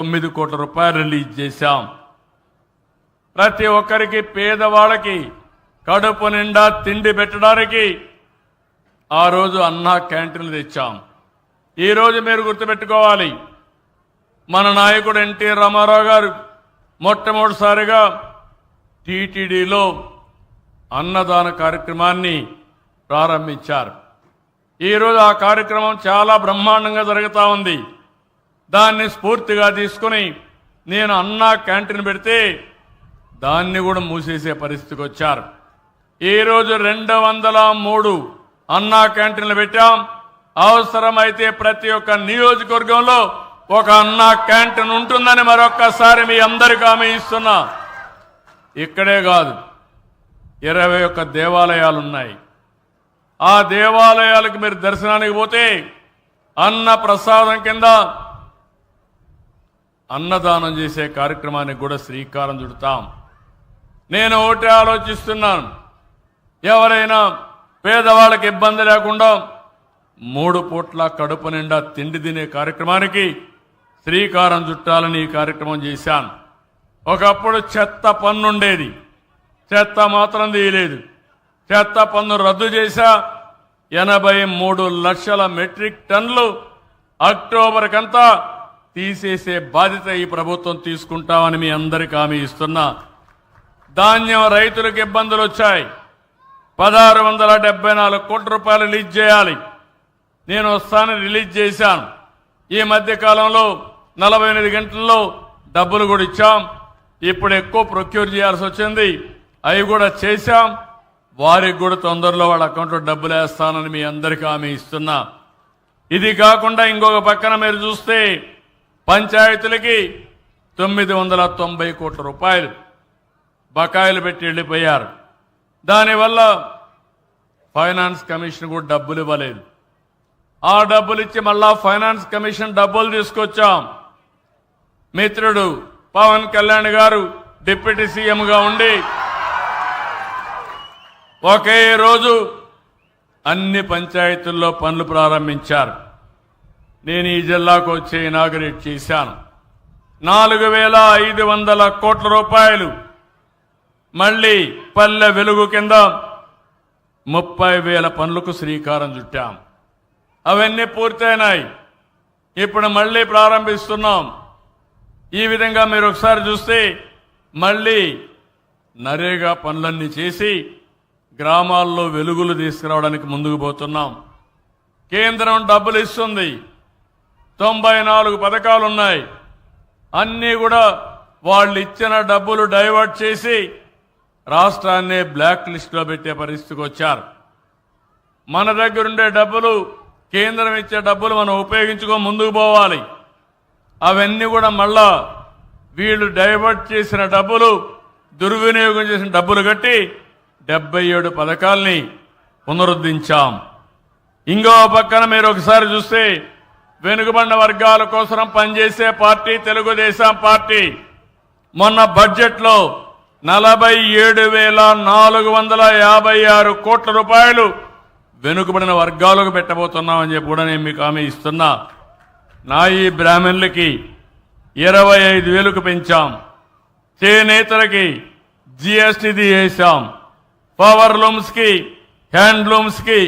9 కోట్ల రూపాయలు రిలీజ్ చేశాం. ప్రతి ఒక్కరికి పేదవాళ్ళకి కడుపు నిండా తిండి పెట్టడానికి ఆ రోజు అన్నా క్యాంటీన్లు తెచ్చాం. ఈరోజు మీరు గుర్తుపెట్టుకోవాలి, మన నాయకుడు ఎన్టీ రామారావు గారు మొట్టమొదటిసారిగా టీటీడీలో అన్నదాన కార్యక్రమాన్ని ప్రారంభించారు. ఈరోజు ఆ కార్యక్రమం చాలా బ్రహ్మాండంగా జరుగుతూ ఉంది. దాన్ని స్ఫూర్తిగా తీసుకుని నేను అన్నా క్యాంటీన్ పెడితే దాన్ని కూడా మూసేసే పరిస్థితికి వచ్చారు. ఈరోజు 203 అన్నా క్యాంటీన్లు పెట్టాం. అవసరమైతే ప్రతి ఒక్క నియోజకవర్గంలో ఒక అన్నా క్యాంటీన్ ఉంటుందని మరొక్కసారి మీ అందరికీ హామీ ఇస్తున్నా. ఇక్కడే కాదు, 21 దేవాలయాలు ఉన్నాయి. ఆ దేవాలయాలకు మీరు దర్శనానికి పోతే అన్న ప్రసాదం కింద అన్నదానం చేసే కార్యక్రమానికి కూడా శ్రీకారం చుడతాం. నేను ఒకటి ఆలోచిస్తున్నాను, ఎవరైనా పేదవాళ్ళకి ఇబ్బంది లేకుండా 3 పూట్ల కడుపు నిండా తిండి తినే కార్యక్రమానికి శ్రీకారం చుట్టాలని ఈ కార్యక్రమం చేశాను. ఒకప్పుడు చెత్త పన్ను ఉండేది, చెత్త మాత్రం తీయలేదు. చెత్త పన్ను రద్దు చేశా. 83 లక్షల మెట్రిక్ టన్నులు అక్టోబర్ కంతా తీసేసే బాధ్యత ఈ ప్రభుత్వం తీసుకుంటామని మీ అందరికీ హామీ ఇస్తున్నా. ధాన్యం రైతులకు ఇబ్బందులు వచ్చాయి. 1674 కోట్ల రూపాయలు రిలీజ్ చేయాలి. నేను వస్తానని రిలీజ్ చేశాను. ఈ మధ్య కాలంలో 48 గంటల్లో డబ్బులు కూడా ఇచ్చాం. ఇప్పుడు ఎక్కువ ప్రొక్యూర్ చేయాల్సి వచ్చింది, అవి కూడా చేశాం. వారికి కూడా తొందరలో వాళ్ళ అకౌంట్లో డబ్బులు వేస్తానని మీ అందరికీ హామీ ఇస్తున్నా. ఇది కాకుండా ఇంకొక పక్కన మీరు చూస్తే పంచాయతీలకి 990 కోట్ల రూపాయలు బకాయిలు పెట్టి వెళ్ళిపోయారు. దానివల్ల ఫైనాన్స్ కమిషన్ కూడా డబ్బులు ఇవ్వలేదు. ఆ డబ్బులు ఇచ్చి మళ్ళా ఫైనాన్స్ కమిషన్ డబ్బులు తీసుకొచ్చాం. మిత్రుడు పవన్ కళ్యాణ్ గారు డిప్యూటీ సీఎంగా ఉండి ఒకే రోజు అన్ని పంచాయతీల్లో పనులు ప్రారంభించారు. నేను ఈ జిల్లాకు వచ్చి ఇనాగరేట్ చేశాను. 4500 కోట్ల రూపాయలు మళ్లీ పల్లె వెలుగు కింద 30,000 పనులకు శ్రీకారం చుట్టాం. అవన్నీ పూర్తయినాయి. ఇప్పుడు మళ్లీ ప్రారంభిస్తున్నాం. ఈ విధంగా మీరు ఒకసారి చూస్తే మళ్లీ నరేగా పనులన్నీ చేసి గ్రామాల్లో వెలుగులు తీసుకురావడానికి ముందుకు పోతున్నాం. కేంద్రం డబ్బులు ఇస్తుంది. 94 పథకాలు ఉన్నాయి. అన్నీ కూడా వాళ్ళు ఇచ్చిన డబ్బులు డైవర్ట్ చేసి రాష్ట్రాన్ని బ్లాక్ లిస్టులో పెట్టే పరిస్థితికి వచ్చారు. మన దగ్గరుండే డబ్బులు, కేంద్రం ఇచ్చే డబ్బులు మనం ఉపయోగించుకొని ముందుకు పోవాలి. అవన్నీ కూడా మళ్ళా వీళ్ళు డైవర్ట్ చేసిన డబ్బులు, దుర్వినియోగం చేసిన డబ్బులు కట్టి 77 పథకాల్ని పునరుద్ధరించాం. ఇంకో పక్కన మీరు ఒకసారి చూస్తే వెనుకబడిన వర్గాల కోసం పనిచేసే పార్టీ తెలుగుదేశం పార్టీ మొన్న బడ్జెట్లో 47,456 కోట్ల రూపాయలు వెనుకబడిన వర్గాలకు పెట్టబోతున్నామని చెప్పి కూడా నేను మీకు హామీ ఇస్తున్నా. నాయి బ్రాహ్మణులకి 25,000కు పెంచాం. చేనేతలకి జీఎస్టీ వేశాం. పవర్ లూమ్స్కి, హ్యాండ్లూమ్స్కి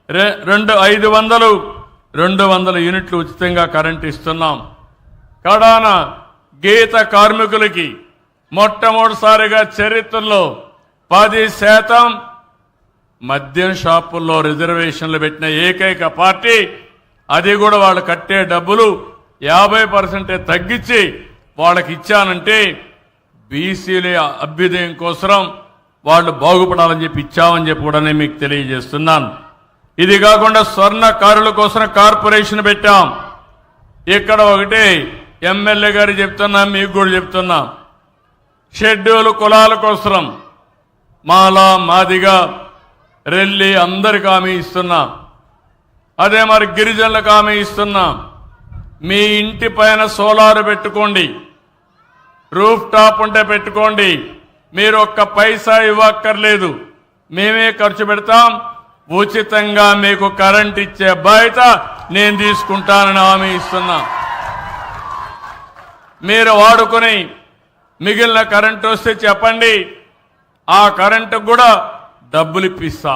200 యూనిట్లు ఉచితంగా కరెంట్ ఇస్తున్నాం. కడాన గీత కార్మికులకి మొట్టమొదటిసారిగా చరిత్రలో 10% మద్యం షాపుల్లో రిజర్వేషన్లు పెట్టిన ఏకైక పార్టీ. అది కూడా వాళ్ళు కట్టే డబ్బులు 50% తగ్గించి వాళ్ళకి ఇచ్చానంటే బీసీల అభ్యుదయం కోసం వాళ్ళు బాగుపడాలని చెప్పి ఇచ్చామని చెప్పి కూడా నేను మీకు తెలియజేస్తున్నాను. ఇది కాకుండా స్వర్ణకారుల కోసం కార్పొరేషన్ పెట్టాం. ఇక్కడ ఒకటి ఎమ్మెల్యే గారు చెప్తున్నా, మీకు కూడా చెప్తున్నా, షెడ్యూల్ కులాల కోసం మాలా, మాదిగా, రెల్లి అందరికి హామీ ఇస్తున్నా. అదే మరి గిరిజనులకు హామీ ఇస్తున్నా. మీ ఇంటి పైన సోలార్ పెట్టుకోండి, రూఫ్ టాప్ ఉంటే పెట్టుకోండి. మీరు ఒక్క పైసా ఇవ్వక్కర్లేదు, మేమే ఖర్చు పెడతాం. ఉచితంగా మీకు కరెంట్ ఇచ్చే బాధ్యత నేను తీసుకుంటానని హామీ ఇస్తున్నా. మీరు వాడుకొని మిగిలిన కరెంటు వస్తే చెప్పండి, ఆ కరెంటుకు కూడా డబ్బులు ఇప్పిస్తా.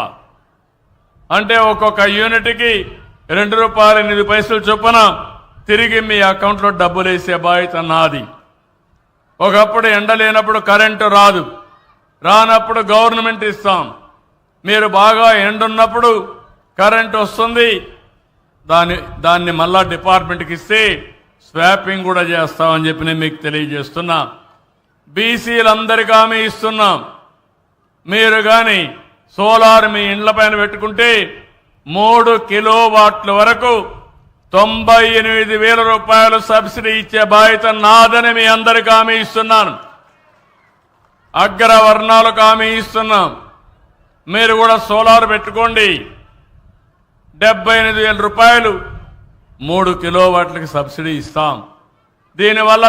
అంటే ఒక్కొక్క యూనిట్కి ₹2.8 చొప్పున తిరిగి మీ అకౌంట్లో డబ్బులు వేసే బాధ్యత నాది. ఒకప్పుడు ఎండ లేనప్పుడు కరెంటు రాదు, రానప్పుడు గవర్నమెంట్ ఇస్తాం. మీరు బాగా ఎండున్నప్పుడు కరెంటు వస్తుంది, దాన్ని మళ్ళా డిపార్ట్మెంట్కి ఇస్తే స్వాపింగ్ కూడా చేస్తామని చెప్పి నేను మీకు తెలియజేస్తున్నా. బీసీలందరికీ హామీ ఇస్తున్నాం. మీరు కానీ సోలార్ మీ ఇండ్ల పైన పెట్టుకుంటే 3 కిలోవాట్ల వరకు ₹98,000 సబ్సిడీ ఇచ్చే బాధ్యత నాదని మీ అందరికీ హామీ ఇస్తున్నాను. అగ్రవర్ణాలకు హామీ ఇస్తున్నాం. మీరు కూడా సోలార్ పెట్టుకోండి. ₹78,000 3 కిలోవాట్లకి సబ్సిడీ ఇస్తాం. దీనివల్ల